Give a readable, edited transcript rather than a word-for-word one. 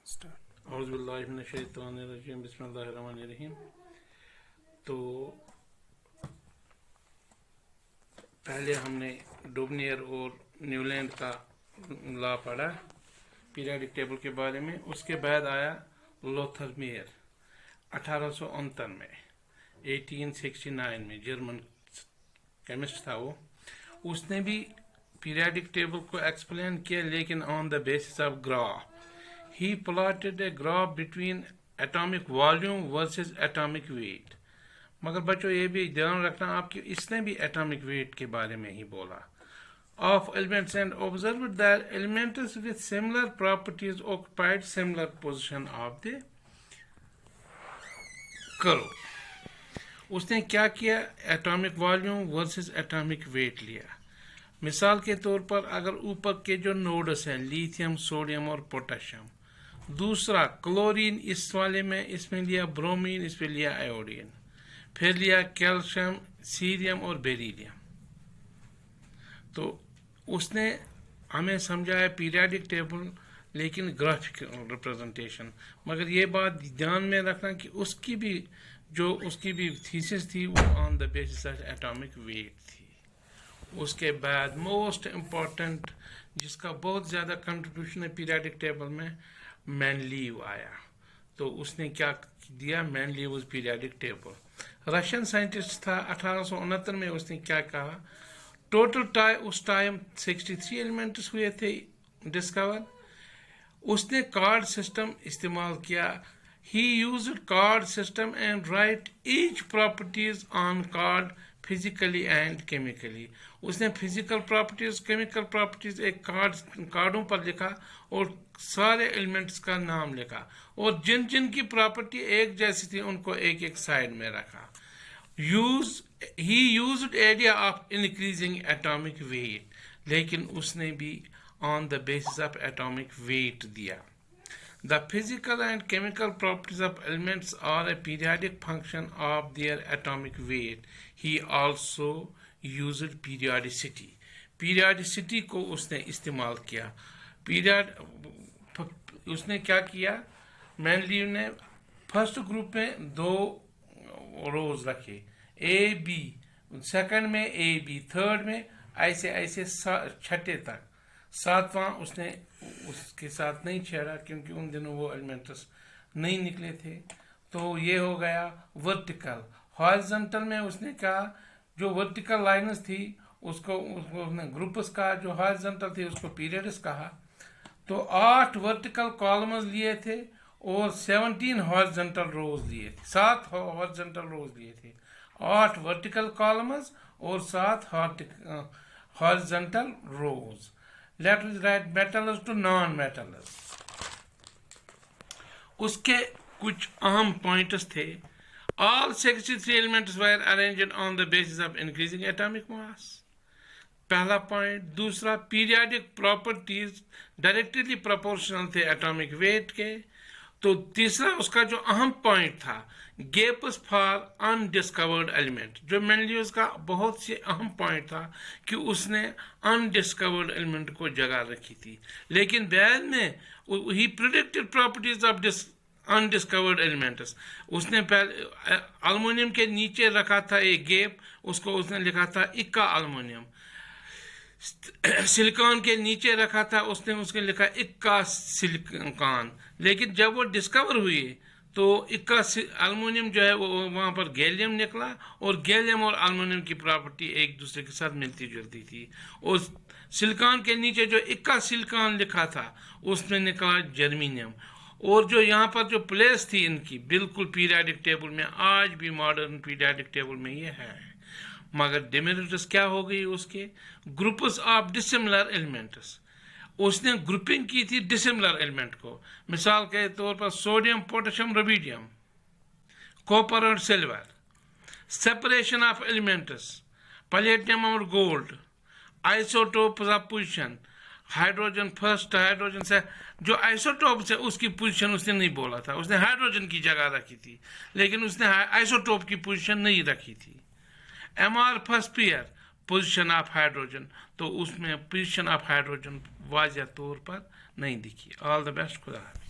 औज़ुबिल्लाहिमिनश्शैतानिर्रजीम बिस्मिल्लाहिर्रहमानिर्रहीम। तो पहले हमने डुबनियर और न्यूलैंड का लॉ पढ़ा पीरियडिक टेबल के बारे में। उसके बाद आया लोथरमेयर 1869 में, 1869 में जर्मन केमिस्ट था वो। उसने भी पीरियडिक टेबल को एक्सप्लेन किया, लेकिन on the basis of graph. He plotted a graph between atomic volume versus atomic weight. मगर बच्चों ये भी ध्यान रखना आपकी, इसने भी atomic weight के बारे में ही बोला of elements and observed that elements with similar properties occupied similar position of the curve. उसने क्या किया, atomic volume versus atomic weight लिया। मिसाल के तौर पर अगर ऊपर के जो नोड्स हैं लिथियम, सोडियम और पोटेशियम, दूसरा क्लोरीन इस वाले में, इसमें लिया ब्रोमीन, इसमें लिया आयोडीन, फिर लिया कैल्शियम, सीरियम और बेरिलियम। तो उसने हमें समझाया पीरियडिक टेबल, लेकिन ग्राफिक रिप्रेजेंटेशन। मगर ये बात ध्यान में रखना कि उसकी भी थीसिस थी वो on the basis of atomic weight थी। उसके बाद मोस्ट इम्पॉर्टेंट, जिसका बहुत ज़्यादा कंट्रीब्यूशन है पीरियडिक टेबल में, मेंडलीव आया। तो उसने क्या दिया, Mendeleev was periodic table. Russian scientist था 1869 में। उसने क्या कहा, टोटल उस टाइम 63 एलिमेंट्स हुए थे डिस्कवर। उसने कार्ड सिस्टम इस्तेमाल किया। He used card system and write each properties on card physically and chemically. उसने physical properties, chemical properties एक कार्डों पर लिखा और सारे एलिमेंट्स का नाम लिखा, और जिन जिन की प्रॉपर्टी एक जैसी थी उनको एक एक साइड में रखा। He used idea of increasing atomic weight, लेकिन उसने भी on the basis of atomic weight दिया। The physical and chemical properties of elements are a periodic function of their atomic weight. He also used periodicity. Periodicity को उसने इस्तेमाल किया। उसने क्या किया, मेंडलीव ने फर्स्ट ग्रुप में 2 रोज रखे, ए बी, सेकंड में ए बी, थर्ड में ऐसे ऐसे छठे तक। सातवां उसने उसके साथ नहीं छेड़ा क्योंकि उन दिनों वो एलिमेंट्स नहीं निकले थे। तो ये हो गया वर्टिकल। हॉरिजॉन्टल में उसने कहा जो वर्टिकल लाइन्स थी उसको उसने ग्रुप्स कहा, जो हॉरिजॉन्टल थी उसको पीरियड्स कहा। तो 8 वर्टिकल कॉलम्स लिए थे और 17 हॉरिजॉन्टल रोज लिए थे। 7 हॉरिजॉन्टल रोज लिए थे, 8 वर्टिकल कॉलम्स और 7 horizontal rose. Let us write metals to non-metals. उसके कुछ अहम पॉइंट्स थे। All 63 elements were arranged on the basis of increasing atomic mass. पहला पॉइंट। दूसरा, पीरियडिक प्रॉपर्टीज डायरेक्टली प्रोपोर्शनल थे एटॉमिक वेट के। तो तीसरा उसका जो अहम पॉइंट था, गैप्स फॉर अनडिस्कवर्ड एलिमेंट, जो मेंडलीव का बहुत से अहम पॉइंट था कि उसने अनडिस्कवर्ड एलिमेंट को जगह रखी थी। लेकिन बाद में ही predicted properties of undiscovered elements. उसने पहले एल्युमिनियम के नीचे रखा था एक गैप, उसको उसने लिखा था इक्का एल्युमिनियम। सिलिकॉन के नीचे रखा था उसने लिखा इक्का सिलिकॉन। लेकिन जब वो डिस्कवर हुई तो इक्का एल्युमिनियम जो है वो वहाँ पर गैलियम निकला, और गैलियम और एल्युमिनियम की प्रॉपर्टी एक दूसरे के साथ मिलती जुलती थी। और सिलिकॉन के नीचे जो इक्का सिलिकॉन लिखा था उसमें निकला जर्मीनियम। और जो यहाँ पर जो प्लेस थी इनकी बिल्कुल पीरियडिक टेबल में, आज भी मॉडर्न पीरियडिक टेबल में ये है। मगर डिमेरिट्स क्या हो गई उसके, ग्रुप्स ऑफ डिसिमिलर एलिमेंट्स। उसने ग्रुपिंग की थी डिसिमिलर एलिमेंट को। मिसाल के तौर पर सोडियम, पोटेशियम, रुबिडियम, कॉपर और silver. Separation of elements, palladium और gold, isotopes of position, hydrogen first, hydrogen से जो आइसोटोप्स है उसकी पोजीशन उसने नहीं बोला था, उसने हाइड्रोजन की जगह रखी थी, लेकिन उसने आइसोटोप की पोजीशन नहीं रखी थी। Amorphous pair, position of hydrogen, तो उसमें पोजीशन ऑफ हाइड्रोजन वाज़ह तौर पर नहीं दिखी। ऑल द बेस्ट, खुदा हाफिज़।